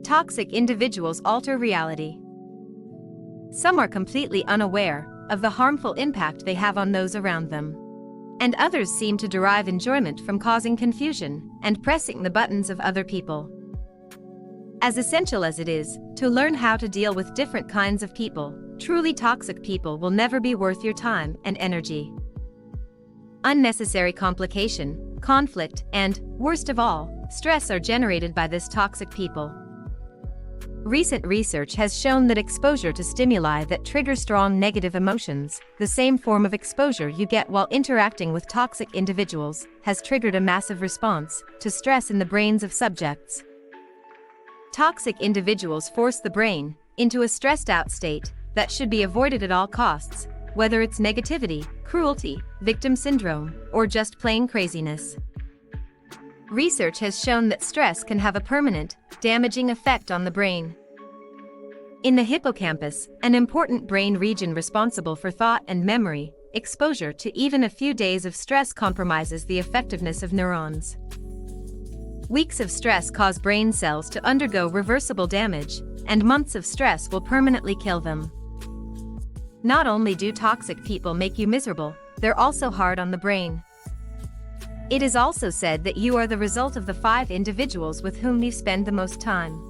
Toxic individuals alter reality. Some are completely unaware of the harmful impact they have on those around them. And others seem to derive enjoyment from causing confusion and pressing the buttons of other people. As essential as it is to learn how to deal with different kinds of people, truly toxic people will never be worth your time and energy. Unnecessary complication, conflict, and, worst of all, stress are generated by this toxic people. Recent research has shown that exposure to stimuli that trigger strong negative emotions, the same form of exposure you get while interacting with toxic individuals, has triggered a massive response to stress in the brains of subjects. Toxic individuals force the brain into a stressed-out state that should be avoided at all costs, whether it's negativity, cruelty, victim syndrome, or just plain craziness. Research has shown that stress can have a permanent, damaging effect on the brain. In the hippocampus, an important brain region responsible for thought and memory, exposure to even a few days of stress compromises the effectiveness of neurons. Weeks of stress cause brain cells to undergo reversible damage, and months of stress will permanently kill them. Not only do toxic people make you miserable, they're also hard on the brain. It is also said that you are the result of the 5 individuals with whom you spend the most time.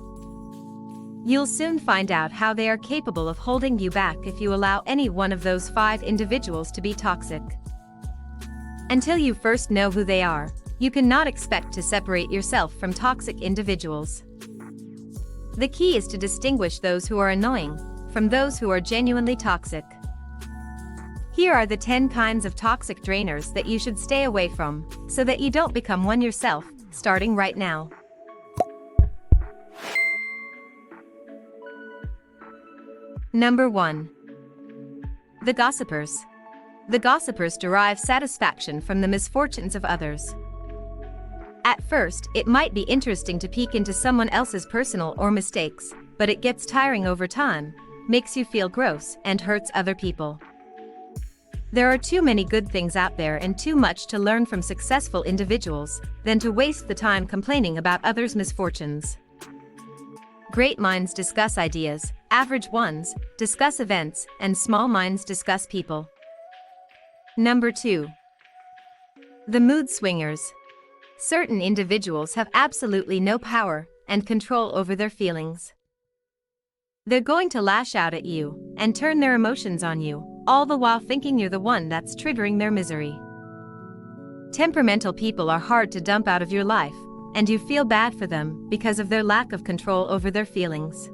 You'll soon find out how they are capable of holding you back if you allow any one of those 5 individuals to be toxic. Until you first know who they are, you cannot expect to separate yourself from toxic individuals. The key is to distinguish those who are annoying from those who are genuinely toxic. Here are the 10 kinds of toxic drainers that you should stay away from, so that you don't become one yourself, starting right now. Number 1. The gossipers. The gossipers derive satisfaction from the misfortunes of others. At first, it might be interesting to peek into someone else's personal or mistakes, but it gets tiring over time, makes you feel gross, and hurts other people. There are too many good things out there and too much to learn from successful individuals than to waste the time complaining about others' misfortunes. Great minds discuss ideas, average ones discuss events, and small minds discuss people. Number 2. The mood swingers. Certain individuals have absolutely no power and control over their feelings. They're going to lash out at you and turn their emotions on you, all the while thinking you're the one that's triggering their misery. Temperamental people are hard to dump out of your life, and you feel bad for them because of their lack of control over their feelings.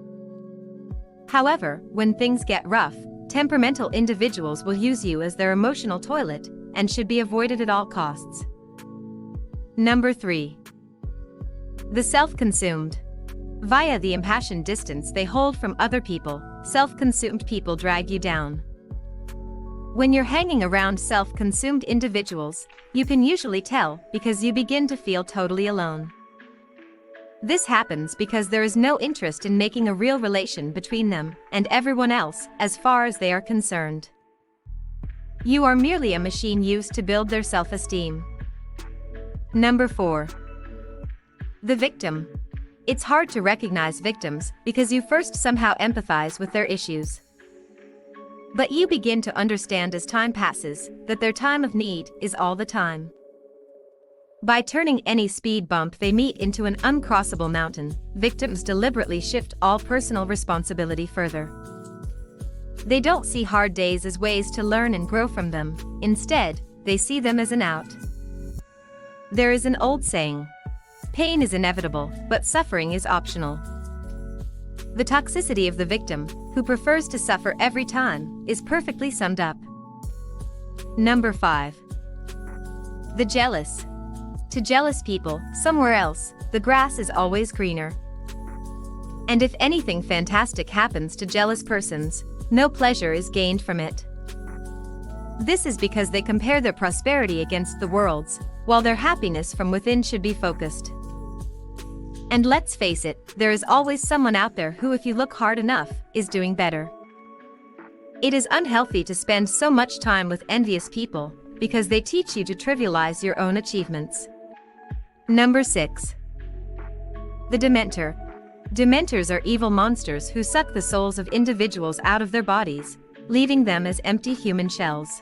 However, when things get rough, temperamental individuals will use you as their emotional toilet and should be avoided at all costs. Number 3. The self-consumed. Via the impassioned distance they hold from other people, self-consumed people drag you down. When you're hanging around self-consumed individuals, you can usually tell because you begin to feel totally alone. This happens because there is no interest in making a real relation between them and everyone else as far as they are concerned. You are merely a machine used to build their self-esteem. Number 4. The victim. It's hard to recognize victims because you first somehow empathize with their issues. But you begin to understand as time passes that their time of need is all the time. By turning any speed bump they meet into an uncrossable mountain, victims deliberately shift all personal responsibility further. They don't see hard days as ways to learn and grow from them. Instead, they see them as an out. There is an old saying, pain is inevitable, but suffering is optional. The toxicity of the victim, who prefers to suffer every time, is perfectly summed up. Number 5. The jealous. To jealous people, somewhere else, the grass is always greener. And if anything fantastic happens to jealous persons, no pleasure is gained from it. This is because they compare their prosperity against the world's, while their happiness from within should be focused. And let's face it, there is always someone out there who, if you look hard enough, is doing better. It is unhealthy to spend so much time with envious people, because they teach you to trivialize your own achievements. Number 6. The Dementor. Dementors are evil monsters who suck the souls of individuals out of their bodies, leaving them as empty human shells.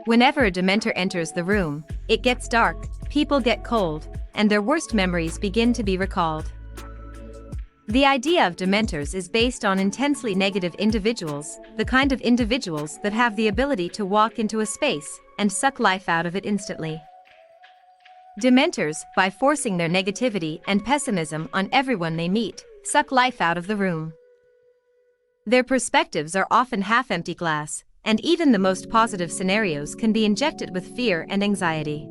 Whenever a Dementor enters the room, it gets dark, people get cold, and their worst memories begin to be recalled. The idea of Dementors is based on intensely negative individuals, the kind of individuals that have the ability to walk into a space and suck life out of it instantly. Dementors, by forcing their negativity and pessimism on everyone they meet, suck life out of the room. Their perspectives are often half-empty glass, and even the most positive scenarios can be injected with fear and anxiety.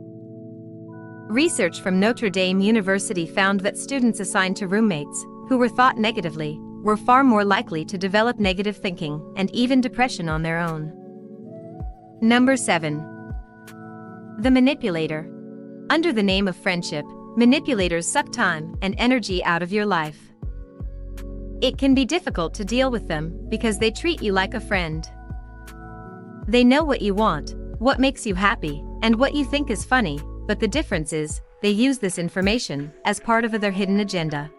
Research from Notre Dame University found that students assigned to roommates who were thought negatively were far more likely to develop negative thinking and even depression on their own. Number 7. The manipulator. Under the name of friendship, manipulators suck time and energy out of your life. It can be difficult to deal with them because they treat you like a friend. They know what you want, what makes you happy, and what you think is funny, but the difference is, they use this information as part of their hidden agenda.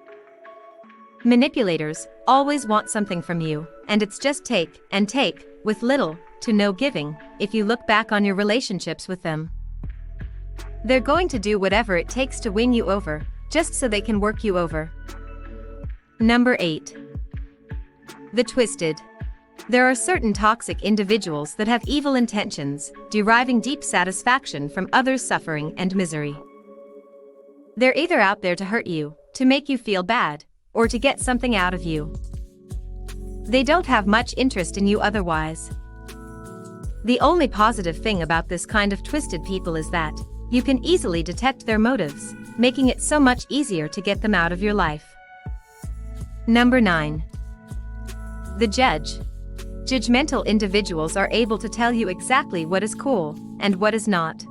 Manipulators always want something from you, and it's just take and take, with little to no giving, if you look back on your relationships with them. They're going to do whatever it takes to win you over, just so they can work you over. Number 8. The twisted. There are certain toxic individuals that have evil intentions, deriving deep satisfaction from others' suffering and misery. They're either out there to hurt you, to make you feel bad, or to get something out of you. They don't have much interest in you otherwise. The only positive thing about this kind of twisted people is that you can easily detect their motives, making it so much easier to get them out of your life. Number 9. The judge. Judgmental individuals are able to tell you exactly what is cool and what is not.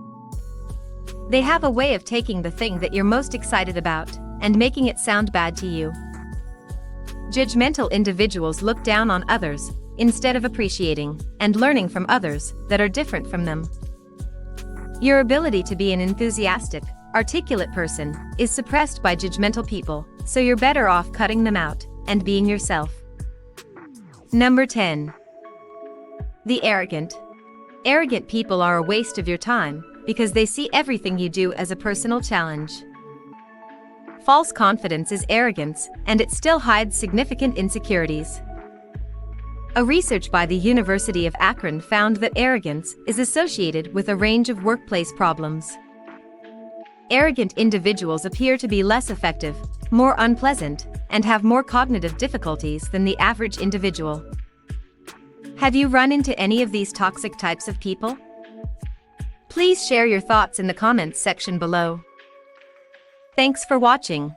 They have a way of taking the thing that you're most excited about and making it sound bad to you. Judgmental individuals look down on others instead of appreciating and learning from others that are different from them. Your ability to be an enthusiastic, articulate person is suppressed by judgmental people, so you're better off cutting them out and being yourself. Number 10. The arrogant. Arrogant people are a waste of your time because they see everything you do as a personal challenge. False confidence is arrogance, and it still hides significant insecurities. A research by the University of Akron found that arrogance is associated with a range of workplace problems. Arrogant individuals appear to be less effective, more unpleasant, and have more cognitive difficulties than the average individual. Have you run into any of these toxic types of people? Please share your thoughts in the comments section below. Thanks for watching.